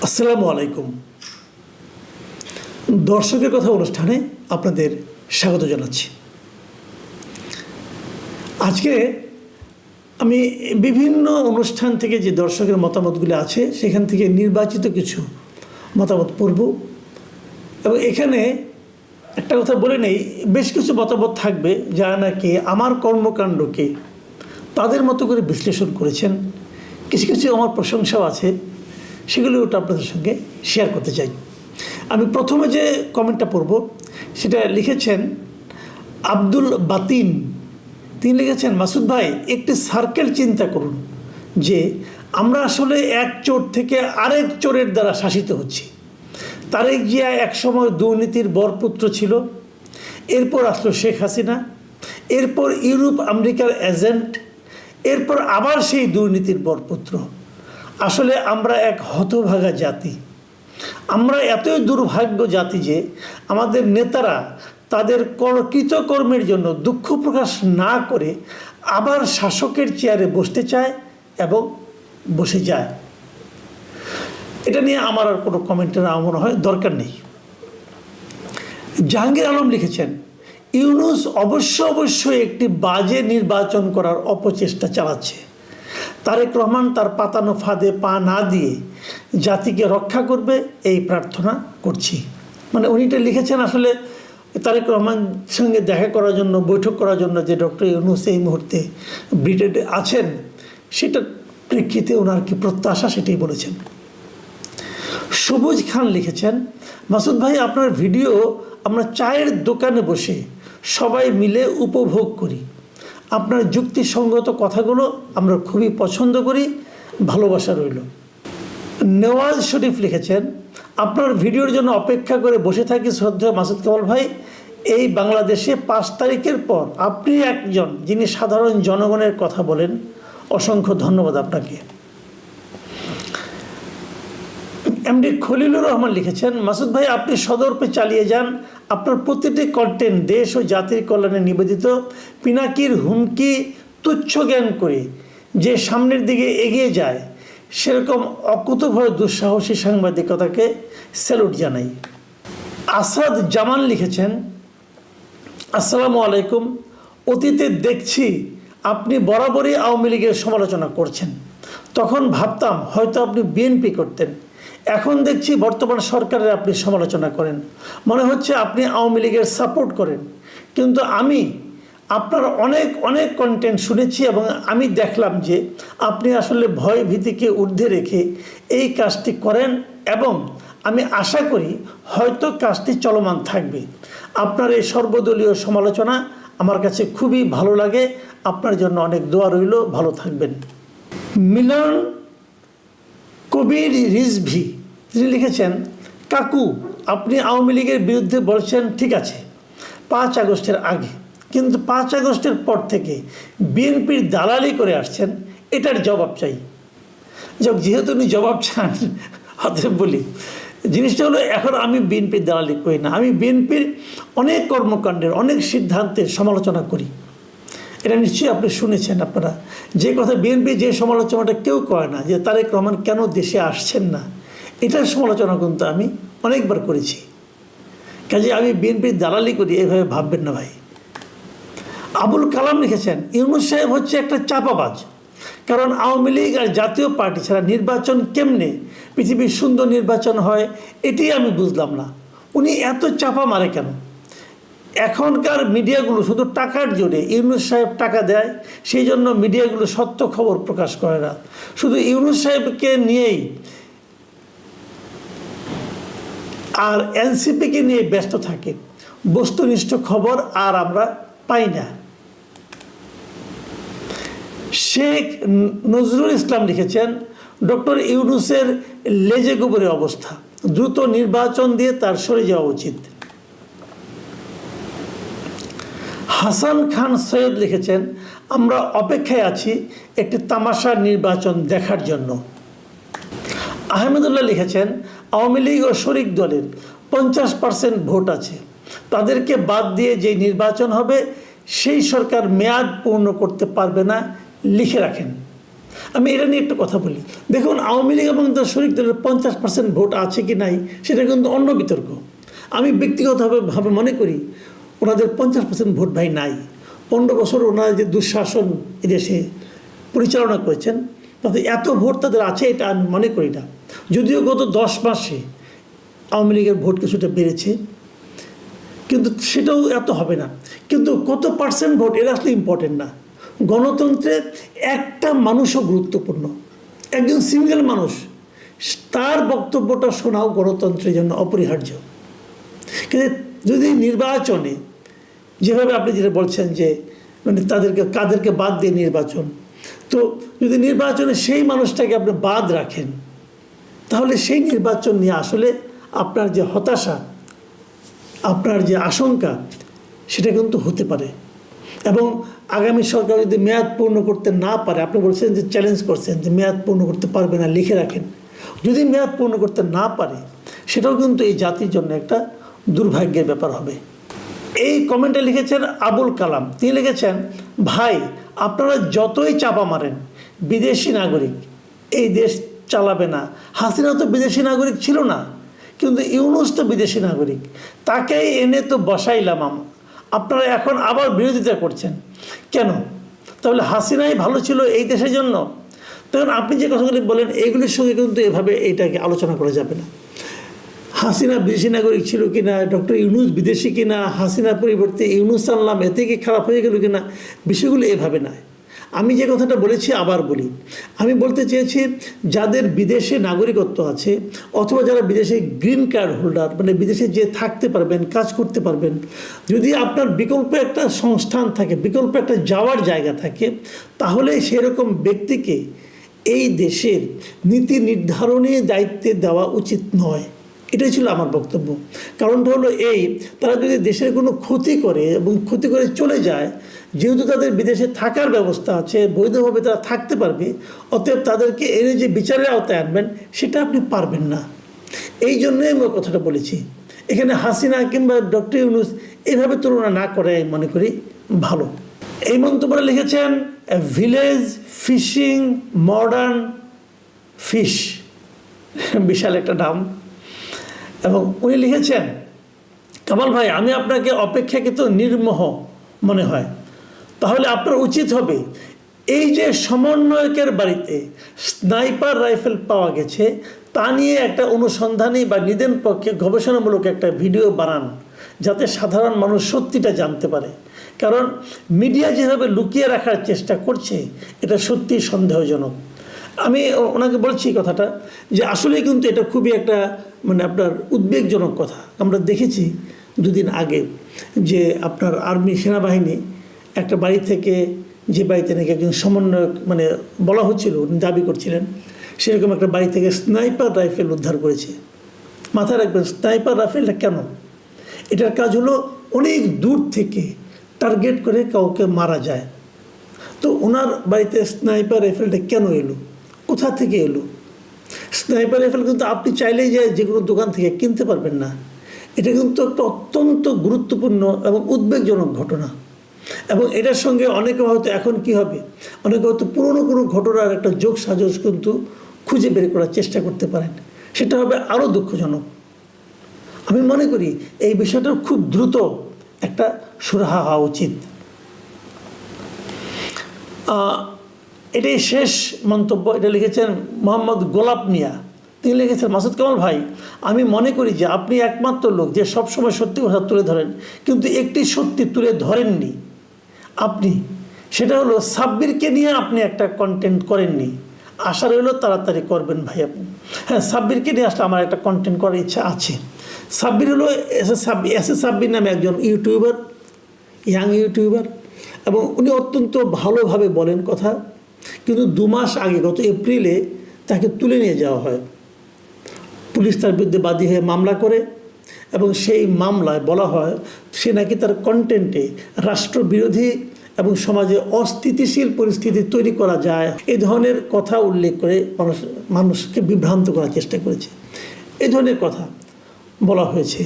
আসসালামু আলাইকুম। দর্শকের কথা অনুষ্ঠানে আপনাদের স্বাগত জানাচ্ছি। আজকে আমি বিভিন্ন অনুষ্ঠান থেকে যে দর্শকের মতামতগুলো আছে সেখান থেকে নির্বাচিত কিছু মতামত পড়ব এবং এখানে একটা কথা বলে নেই, বেশ কিছু মতামত থাকবে যারা নাকি আমার কর্মকাণ্ডকে তাদের মতো করে বিশ্লেষণ করেছেন। কিছু কিছু আমার প্রশংসাও আছে, সেগুলো ওটা আপনাদের সঙ্গে শেয়ার করতে চাই। আমি প্রথমে যে কমেন্টটা পড়ব সেটা লিখেছেন আব্দুল বাতিন। তিনি লিখেছেন, মাসুদ ভাই একটি সার্কেল চিন্তা করুন যে আমরা আসলে এক চোর থেকে আরেক চোরের দ্বারা শাসিত হচ্ছি। তারেক জিয়া একসময় দুর্নীতির বরপুত্র ছিল, এরপর আসলো শেখ হাসিনা, এরপর ইউরোপ আমেরিকার এজেন্ট, এরপর আবার সেই দুর্নীতির বরপুত্র। আসলে আমরা এক হতভাগা জাতি। আমরা এতই দুর্ভাগ্য জাতি যে আমাদের নেতারা তাদের কৃতকর্মের জন্য দুঃখ প্রকাশ না করে আবার শাসকের চেয়ারে বসতে চায় এবং বসে যায়। এটা নিয়ে আমার আর কোনো কমেন্টের আমার মনে হয় দরকার নেই। জাহাঙ্গীর আলম লিখেছেন, ইউনূস অবশ্যই একটি বাজে নির্বাচন করার অপচেষ্টা চালাচ্ছে। তারেক রহমান তার পাতানো ফাঁদে পা না দিয়ে জাতিকে রক্ষা করবে এই প্রার্থনা করছি। মানে উনি এটা লিখেছেন আসলে তারেক রহমান সঙ্গে দেখা করার জন্য, বৈঠক করার জন্য যে ডক্টর ইউনূস এই মুহূর্তে ব্রিটেনে আছেন সেটার প্রেক্ষিতে ওনার কি প্রত্যাশা সেটাই বলেছেন। সবুজ খান লিখেছেন, মাসুদ ভাই আপনার ভিডিও আমরা চায়ের দোকানে বসে সবাই মিলে উপভোগ করি। আপনার যুক্তিসঙ্গত কথাগুলো আমরা খুবই পছন্দ করি, ভালোবাসা রইল। নেওয়াজ শরীফ লিখেছেন, আপনার ভিডিওর জন্য অপেক্ষা করে বসে থাকি শ্রদ্ধেয় মাসুদ কামাল ভাই। এই বাংলাদেশে 5 তারিখের পর আপনি একজন যিনি সাধারণ জনগণের কথা বলেন, অসংখ্য ধন্যবাদ আপনাকে। এমডি খলিলুর রহমান লিখেছেন, মাসুদ ভাই আপনি সদর্পে চালিয়ে যান, আপনার প্রতিটি কন্টেন্ট দেশ ও জাতির কল্যাণে নিবেদিত। পিনাকির হুমকি তুচ্ছ জ্ঞান করে যে সামনের দিকে এগিয়ে যায় সেরকম অকুতভয় দুঃসাহসী সাংবাদিকতাকে স্যালুট জানাই। আসাদ জামান লিখেছেন, আসসালামু আলাইকুম। অতীতে দেখছি আপনি বরাবরই আওয়ামী লীগের সমালোচনা করছেন। তখন ভাবতাম হয়তো আপনি বিএনপি করতেন। এখন দেখছি বর্তমান সরকারের আপনি সমালোচনা করেন। মনে হচ্ছে আপনি আওয়ামী লীগের সাপোর্ট করেন। কিন্তু আমি আপনার অনেক কন্টেন্ট শুনেছি এবং আমি দেখলাম যে আপনি আসলে ভয় ভীতিকে ঊর্ধ্বে রেখে এই কাজটি করেন এবং আমি আশা করি হয়তো কাজটি চলমান থাকবে। আপনার এই সর্বদলীয় সমালোচনা আমার কাছে খুবই ভালো লাগে। আপনার জন্য অনেক দোয়া রইল, ভালো থাকবেন। মিলন কবির রিজভি তিনি লিখেছেন, কাকু আপনি আওয়ামী লীগের বিরুদ্ধে বলছেন ঠিক আছে 5 আগস্টের আগে, কিন্তু 5 আগস্টের পর থেকে বিএনপির দালালি করে আসছেন, এটার জবাব চাই। যেহেতু উনি জবাব চান অতএব বলি, জিনিসটা হলো এখন আমি বিএনপির দালালি করি না, আমি বিএনপির অনেক কর্মকাণ্ডের অনেক সিদ্ধান্তের সমালোচনা করি। এটা নিশ্চয়ই আপনি শুনেছেন। আপনারা যে কথা বিএনপি যে সমালোচনাটা কেউ করে না, যে তারেক রহমান কেন দেশে আসছেন না, এটার সমালোচনা কিন্তু আমি অনেকবার করেছি। কাজে আমি বিএনপির দালালি করি এভাবে ভাববেন না ভাই। আবুল কালাম লিখেছেন, ইউনূস সাহেব হচ্ছে একটা চাপাবাজ। কারণ আওয়ামী লীগ আর জাতীয় পার্টি ছাড়া নির্বাচন কেমনে পৃথিবীর সুন্দর নির্বাচন হয় এটি আমি বুঝলাম না। উনি এত চাপা মারে কেন? এখনকার মিডিয়াগুলো শুধু টাকার জোরে, ইউনূস সাহেব টাকা দেয় সেই জন্য মিডিয়াগুলো সত্য খবর প্রকাশ করে না, শুধু ইউনূস সাহেবকে নিয়েই আর এনসিপিকে নিয়ে ব্যস্ত থাকে। বস্তুনিষ্ঠ খবর আর আমরা পাই না। শেখ নজরুল ইসলাম লিখেছেন, ডক্টর ইউনূসের লেজে গোবরে অবস্থা, দ্রুত নির্বাচন দিয়ে তার সরে যাওয়া উচিত। হাসান খান সৈয়দ লিখেছেন, আমরা অপেক্ষায় আছি একটি তামাশার নির্বাচন দেখার জন্য। আহমেদুল্লাহ লিখেছেন, আওয়ামী লীগ ও শরিক দলের 50% ভোট আছে, তাদেরকে বাদ দিয়ে যে নির্বাচন হবে সেই সরকার মেয়াদ পূর্ণ করতে পারবে না, লিখে রাখেন। আমি এটা নিয়ে একটু কথা বলি। দেখুন, আওয়ামী লীগ এবং তার শরিক দলের 50% ভোট আছে কি নাই সেটা কিন্তু অন্য বিতর্ক। আমি ব্যক্তিগতভাবে মনে করি ওনাদের 50% ভোট ভাই নাই। 15 বছর ওনারা যে দুঃশাসন এদেশে পরিচালনা করেছেন তাতে এত ভোট তাদের আছে এটা আমি মনে করি না। যদিও গত 10 মাসে আওয়ামী লীগের ভোট কিছুটা বেড়েছে, কিন্তু সেটাও এত হবে না। কিন্তু কত পার্সেন্ট ভোট এটা আসলে ইম্পর্টেন্ট না। গণতন্ত্রে একটা মানুষও গুরুত্বপূর্ণ, একজন সিঙ্গেল মানুষ, তার বক্তব্যটা শোনাও গণতন্ত্রের জন্য অপরিহার্য। কিন্তু যদি নির্বাচনে যেভাবে আপনি যেটা বলছেন যে মানে কাদেরকে বাদ দিয়ে নির্বাচন, তো যদি নির্বাচনে সেই মানুষটাকে আপনি বাদ রাখেন তাহলে সেই নির্বাচন নিয়ে আসলে আপনার যে হতাশা, আপনার যে আশঙ্কা সেটা কিন্তু হতে পারে। এবং আগামী সরকার যদি মেয়াদ পূর্ণ করতে না পারে, আপনি বলছেন যে চ্যালেঞ্জ করছেন যে মেয়াদ পূর্ণ করতে পারবে না, লিখে রাখেন। যদি মেয়াদ পূর্ণ করতে না পারে সেটাও কিন্তু এই জাতির জন্য একটা দুর্ভাগ্যের ব্যাপার হবে। এই কমেন্টে লিখেছেন আবুল কালাম। তিনি লিখেছেন, ভাই আপনারা যতই চাপা মারেন বিদেশি নাগরিক এই দেশ চালাবে না। হাসিনা তো বিদেশি নাগরিক ছিল না, কিন্তু ইউনূস তো বিদেশি নাগরিক, তাকেই এনে তো বসাইলাম। আপনারা এখন আবার বিরোধিতা করছেন কেন? তাহলে হাসিনাই ভালো ছিল এই দেশের জন্য? তখন আপনি যে কথাগুলি বলেন এইগুলির সঙ্গে কিন্তু এভাবে এইটাকে আলোচনা করা যাবে না। হাসিনা বিদেশি নাগরিক ছিল কিনা, ডক্টর ইউনূস বিদেশি কিনা, হাসিনার পরিবর্তে ইউনূস আনলাম এতে কি খারাপ হয়ে গেল কিনা, বিষয়গুলো এভাবে নয়। আমি যে কথাটা বলেছি আবার বলি, আমি বলতে চেয়েছি যাদের বিদেশে নাগরিকত্ব আছে অথবা যারা বিদেশে গ্রিন কার্ড হোল্ডার, মানে বিদেশে যে থাকতে পারবেন, কাজ করতে পারবেন, যদি আপনার বিকল্প একটা সংস্থান থাকে, বিকল্প একটা যাওয়ার জায়গা থাকে, তাহলে সেরকম ব্যক্তিকে এই দেশের নীতি নির্ধারণী দায়িত্বে দেওয়া উচিত নয়। এটাই ছিল আমার বক্তব্য। কারণটা হলো এই, তারা যদি দেশের কোনো ক্ষতি করে এবং ক্ষতি করে চলে যায়, যেহেতু তাদের বিদেশে থাকার ব্যবস্থা আছে, বৈধভাবে তারা থাকতে পারবে, অতএব তাদেরকে এনে যে বিচারের আওতায় আনবেন সেটা আপনি পারবেন না। এই জন্যই আমি কথাটা বলেছি। এখানে হাসিনা কিংবা ডক্টর ইউনূস এইভাবে তুলনা না করে আমি মনে করি ভালো। এই মন্তব্যটা লিখেছেন ভিলেজ ফিশিং মডার্ন ফিশ, বিশাল একটা নাম। এবং উনি লিখেছেন, কামাল ভাই আমি আপনাকে অপেক্ষাকৃত নির্মোহ মনে হয়, তাহলে আপনার উচিত হবে এই যে সমন্বয়কের বাড়িতে স্নাইপার রাইফেল পাওয়া গেছে তা নিয়ে একটা অনুসন্ধানী বা নিদেন পক্ষে গবেষণামূলক একটা ভিডিও বানান, যাতে সাধারণ মানুষ সত্যিটা জানতে পারে। কারণ মিডিয়া যেভাবে লুকিয়ে রাখার চেষ্টা করছে এটা সত্যি সন্দেহজনক। আমি ওনাকে বলছি কথাটা যে আসলে কিন্তু এটা খুবই একটা মানে আপনার উদ্বেগজনক কথা। আমরা দেখেছি দুদিন আগে যে আপনার আর্মি সেনাবাহিনী একটা বাড়ি থেকে, যে বাড়িতে নাকি একজন সমন্বয়ক মানে বলা হচ্ছিল, দাবি করছিলেন, সেরকম একটা বাড়ি থেকে স্নাইপার রাইফেল উদ্ধার করেছে। মাথায় রাখবেন, স্নাইপার রাইফেলটা কেন? এটার কাজ হলো অনেক দূর থেকে টার্গেট করে কাউকে মারা যায়। তো ওনার বাড়িতে স্নাইপার রাইফেলটা কেন এলো, কোথা থেকে এলো? স্নাইপার রাইফেল কিন্তু আপনি চাইলেই যে কোনো দোকান থেকে কিনতে পারবেন না। এটা কিন্তু একটা অত্যন্ত গুরুত্বপূর্ণ এবং উদ্বেগজনক ঘটনা। এবং এটার সঙ্গে অনেকে হয়তো এখন কি হবে, অনেকে হয়তো পুরনো কোনো ঘটনার একটা যোগ সাজস কিন্তু খুঁজে বের করার চেষ্টা করতে পারেন, সেটা হবে আরও দুঃখজনক। আমি মনে করি এই বিষয়টার খুব দ্রুত একটা সুরাহা হওয়া উচিত। এটাই শেষ মন্তব্য। এটা লিখেছেন মোহাম্মদ গোলাপ মিয়া। তিনি লিখেছেন, মাসুদ কামাল ভাই আমি মনে করি যে আপনি একমাত্র লোক যে সবসময় সত্যি কথা তুলে ধরেন, কিন্তু একটি সত্যি তুলে ধরেননি আপনি, সেটা হলো সাব্বিরকে নিয়ে আপনি একটা কন্টেন্ট করেননি। আশা রইল তাড়াতাড়ি করবেন ভাই আপনি। হ্যাঁ, সাব্বিরকে নিয়ে আসলে আমার একটা কন্টেন্ট করার ইচ্ছা আছে। সাব্বির হলো এস এ সাব্বির নামে একজন ইউটিউবার, ইয়াং ইউটিউবার, এবং উনি অত্যন্ত ভালোভাবে বলেন কথা। কিন্তু 2 মাস আগে গত এপ্রিলে তাকে তুলে নিয়ে যাওয়া হয়, পুলিশ তার বিরুদ্ধে বাদী হয়ে মামলা করে, এবং সেই মামলায় বলা হয় সে নাকি তার কন্টেন্টে রাষ্ট্রবিরোধী এবং সমাজে অস্থিতিশীল পরিস্থিতি তৈরি করা যায় এই ধরনের কথা উল্লেখ করে মানুষকে বিভ্রান্ত করার চেষ্টা করেছে। এই ধরনের কথা বলা হয়েছে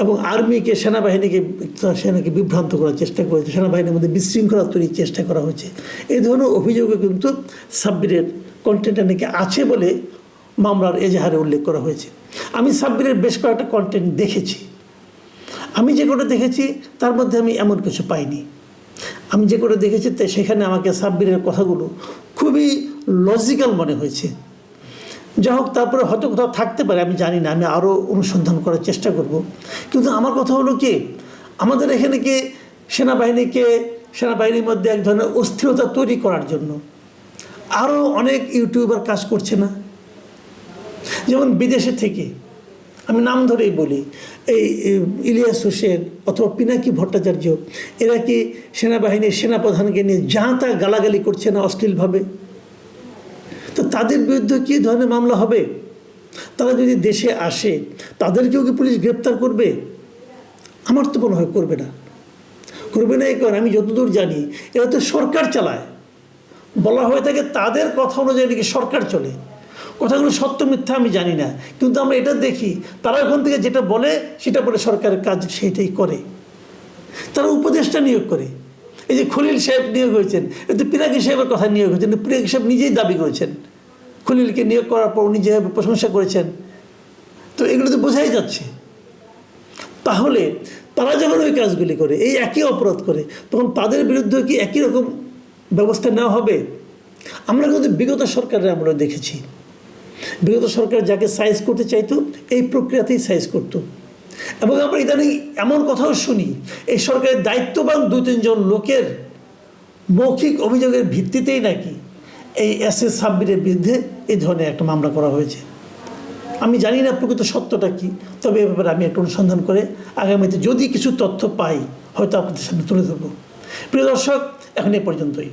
এবং আর্মিকে সেনাকে বিভ্রান্ত করার চেষ্টা করেছে, সেনাবাহিনীর মধ্যে বিশৃঙ্খলা তৈরির চেষ্টা করা হয়েছে। এই ধরনের অভিযোগও কিন্তু সাব্বিরের কন্টেন্টে নাকি আছে বলে মামলার এজাহারে উল্লেখ করা হয়েছে। আমি সাব্বিরের বেশ কয়েকটা কন্টেন্ট দেখেছি। আমি যে কটা দেখেছি তার মধ্যে আমি এমন কিছু পাইনি। আমি যে কটা দেখেছি সেখানে আমাকে সাব্বিরের কথাগুলো খুবই লজিক্যাল মনে হয়েছে। যা হোক, তারপরে হয়তো কোথাও থাকতে পারে, আমি জানি না, আমি আরও অনুসন্ধান করার চেষ্টা করব। কিন্তু আমার কথা হলো কি, আমাদের এখানে কি সেনাবাহিনীর মধ্যে এক ধরনের অস্থিরতা তৈরি করার জন্য আরও অনেক ইউটিউবার কাজ করছে না? যেমন বিদেশে থেকে আমি নাম ধরেই বলি, এই ইলিয়াস হোসেন অথবা পিনাকি ভট্টাচার্য, এরা কি সেনাবাহিনীর সেনাপ্রধানকে নিয়ে যা তা গালাগালি করছে না অশ্লীলভাবে? তো তাদের বিরুদ্ধে কী ধরনের মামলা হবে? তারা যদি দেশে আসে তাদেরকেও কি পুলিশ গ্রেপ্তার করবে? আমার তো মনে হয় করবে না। এই কারণে আমি যতদূর জানি এরা তো সরকার চালায়, বলা হয়ে থাকে তাদের কথা অনুযায়ী নাকি সরকার চলে। কথাগুলো সত্য মিথ্যা আমি জানি না, কিন্তু আমরা এটা দেখি তারা ওখান থেকে যেটা বলে সেটা বলে সরকারের কাজ সেইটাই করে। তারা উপদেষ্টা নিয়োগ করে। এই যে খলিল সাহেব নিয়োগ হয়েছেন, এতে পিনাকি সাহেবের কথা নিয়োগ হয়েছেন, পিনাকি সাহেব নিজেই দাবি করেছেন, খলিলকে নিয়োগ করার পর উনি যেভাবে প্রশংসা করেছেন। তো এগুলো তো বোঝাই যাচ্ছে। তাহলে তারা যখন ওই কাজগুলি করে, এই একই অপরাধ করে, তখন তাদের বিরুদ্ধে কি একই রকম ব্যবস্থা নেওয়া হবে? আমরা কিন্তু বিগত সরকারের আমরা দেখেছি, বিগত সরকার যাকে সাইজ করতে চাইতো এই প্রক্রিয়াতেই সাইজ করত। এবং আমরা ইদানিং এমন কথাও শুনি, এই সরকারের দায়িত্ববান 2-3 জন লোকের মৌখিক অভিযোগের ভিত্তিতেই নাকি এই SS সাব্বিরের বিরুদ্ধে এই ধরনের একটা মামলা করা হয়েছে। আমি জানি না প্রকৃত সত্যটা কী, তবে এ ব্যাপারে আমি একটা অনুসন্ধান করে আগামীতে যদি কিছু তথ্য পাই হয়তো আপনাদের সামনে তুলে ধরব। প্রিয় দর্শক, এখন এ পর্যন্তই।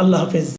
আল্লাহ হাফেজ।